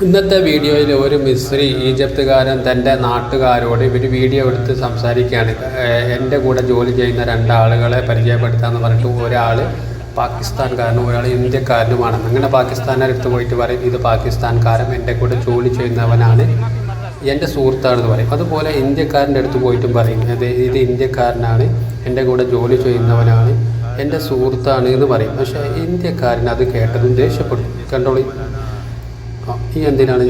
ഇന്നത്തെ വീഡിയോയിൽ ഒരു മിസ്രി ഈജിപ്തുകാരൻ തൻ്റെ നാട്ടുകാരോട് ഇവർ വീഡിയോ എടുത്ത് സംസാരിക്കുകയാണ്. എൻ്റെ കൂടെ ജോലി ചെയ്യുന്ന രണ്ടാളുകളെ പരിചയപ്പെടുത്താമെന്ന് പറഞ്ഞിട്ട് ഒരാൾ പാകിസ്ഥാൻകാരനും ഒരാൾ ഇന്ത്യക്കാരനുമാണ്. അങ്ങനെ പാകിസ്ഥാനടുത്ത് പോയിട്ട് പറയും, ഇത് പാകിസ്ഥാൻകാരൻ എൻ്റെ കൂടെ ജോലി ചെയ്യുന്നവനാണ്, എൻ്റെ സുഹൃത്താണെന്ന് പറയും. അതുപോലെ ഇന്ത്യക്കാരൻ്റെ അടുത്ത് പോയിട്ടും പറയും, ഇത് ഇന്ത്യക്കാരനാണ്, എൻ്റെ കൂടെ ജോലി ചെയ്യുന്നവനാണ്, എൻ്റെ സുഹൃത്താണ് എന്ന് പറയും. പക്ഷേ ഇന്ത്യക്കാരൻ അത് കേട്ടതും ദേഷ്യപ്പെടും. കണ്ടോളി, ഈ എന്തിനാണ്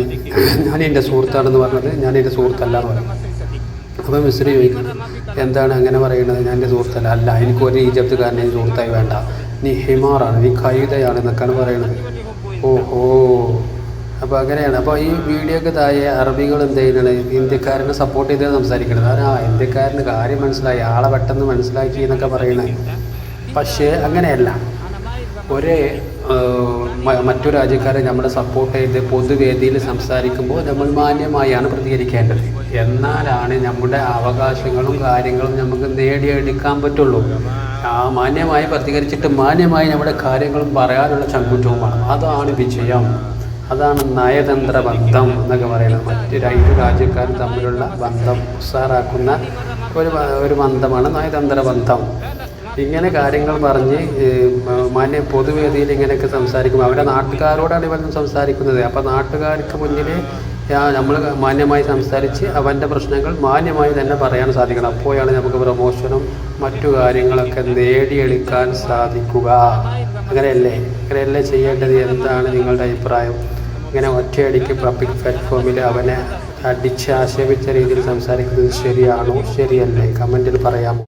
ഞാൻ എൻ്റെ സുഹൃത്താണെന്ന് പറഞ്ഞത്, ഞാൻ എൻ്റെ സുഹൃത്തല്ല എന്ന് പറയും. അപ്പോൾ മിസ്രി ചോദിക്കുന്നത്, എന്താണ് അങ്ങനെ പറയുന്നത്, ഞാൻ എൻ്റെ സുഹൃത്തല്ല. അല്ല, എനിക്കൊരു ഈജിപ്തുകാരനെ സുഹൃത്തായി വേണ്ട, നീ ഹിമാറാണ്, നീ കൈതയാണ് എന്നൊക്കെയാണ് പറയുന്നത്. ഓഹോ, അപ്പോൾ അങ്ങനെയാണ്. അപ്പോൾ ഈ വീഡിയോക്ക് താഴെ അറബികൾ എന്ത് ചെയ്യുന്നത്, ഇന്ത്യക്കാരനെ സപ്പോർട്ട് ചെയ്ത് സംസാരിക്കുന്നത്. ഇന്ത്യക്കാരന് കാര്യം മനസ്സിലായി, ആളെ പെട്ടെന്ന് മനസ്സിലാക്കി എന്നൊക്കെ പറയുന്നത്. പക്ഷേ അങ്ങനെയല്ല, മറ്റു രാജ്യക്കാരെ നമ്മളെ സപ്പോർട്ട് ചെയ്ത് പൊതുവേദിയിൽ സംസാരിക്കുമ്പോൾ നമ്മൾ മാന്യമായാണ് പ്രതികരിക്കേണ്ടത്. എന്നാലാണ് നമ്മുടെ അവകാശങ്ങളും കാര്യങ്ങളും നമുക്ക് നേടിയെടുക്കാൻ പറ്റുള്ളൂ. മാന്യമായി പ്രതികരിച്ചിട്ട് മാന്യമായി നമ്മുടെ കാര്യങ്ങളും പറയാനുള്ള ചങ്കൂറ്റവുമാണ്. അതാണ് വിജയം, അതാണ് നയതന്ത്ര ബന്ധം എന്നൊക്കെ പറയുന്നത്. മറ്റ് രണ്ട് രാജ്യക്കാരും തമ്മിലുള്ള ബന്ധം ഉസാറാക്കുന്ന ഒരു ബന്ധമാണ് നയതന്ത്ര ബന്ധം. ഇങ്ങനെ കാര്യങ്ങൾ പറഞ്ഞ് പൊതുവേദിയിൽ ഇങ്ങനെയൊക്കെ സംസാരിക്കുമ്പോൾ അവരുടെ നാട്ടുകാരോടാണ് ഇവർ സംസാരിക്കുന്നത്. അപ്പോൾ നാട്ടുകാർക്ക് മുന്നിൽ നമ്മൾ മാന്യമായി സംസാരിച്ച് അവൻ്റെ പ്രശ്നങ്ങൾ മാന്യമായി തന്നെ പറയാൻ സാധിക്കണം. അപ്പോഴാണ് നമുക്ക് പ്രമോഷനും മറ്റു കാര്യങ്ങളൊക്കെ നേടിയെടുക്കാൻ സാധിക്കുക. അങ്ങനെയല്ലേ ചെയ്യേണ്ടത്? എന്താണ് നിങ്ങളുടെ അഭിപ്രായം? ഇങ്ങനെ ഒറ്റയടിക്ക് പബ്ലിക് പ്ലാറ്റ്ഫോമിൽ അവനെ അടിച്ച് ആക്ഷേപിച്ച രീതിയിൽ സംസാരിക്കുന്നത് ശരിയാണോ ശരിയല്ലേ? കമൻറ്റിൽ പറയാമോ?